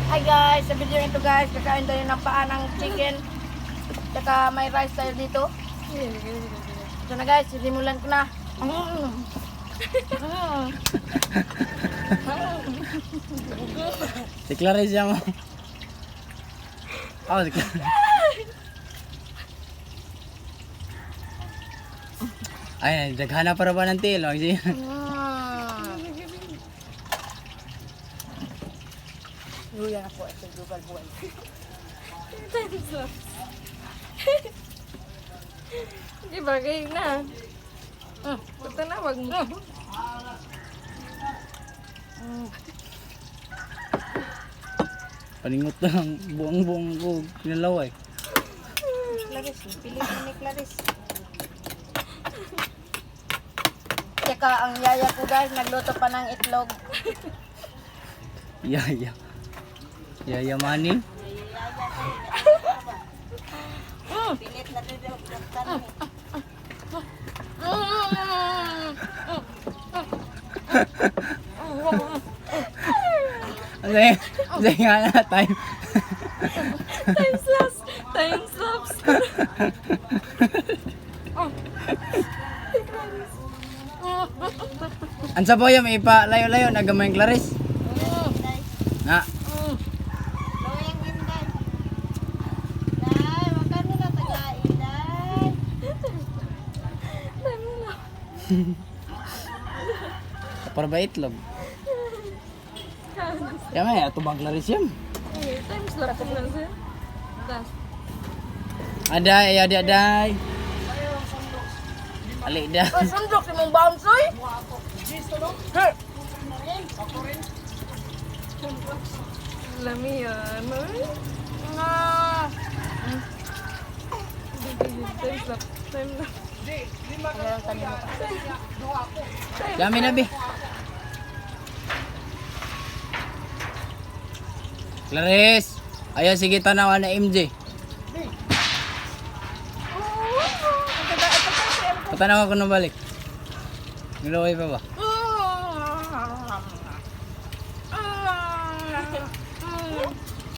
Hi guys, sa video ito guys, kakain tayo ng paa ng chicken. Tsaka may rice tayo dito. Ito na guys, sinimulan ko na. Si Clarice siya mo. Oh, si Clarice. Ay, daghana para ba ng tilo? Luya na po ito, Google Boy. Hindi bagay na. Ito na, wag mo. Paningot lang, buang-buang ko, kinalaway. Clarice, pilit ni Clarice. Tsaka ang yaya ko guys, nagluto pa ng itlog. Yaya. Yaya Manny. Pilit na rin yung doktan ni. Say nga na, time. Time slaps. Time slaps. Ansa po yung ipa-layo-layo, nagamay yung Clarice. Na, Loyang yun guys. Dai, makano na tagain dai. para ba itlog? Kaya may, ato bang Clarice yan? Time slaps lang siya. Das. Aday, aday. Alik dah. Ay, sundok si mong bounce oy. Hey. Lami yan. Na. Time slap. Time na. Ayan tanim mo. Dami na, Bi. Clarice, ayan sige tanawan na MJ. Patanaw ako na balik. Nilaway pa ba?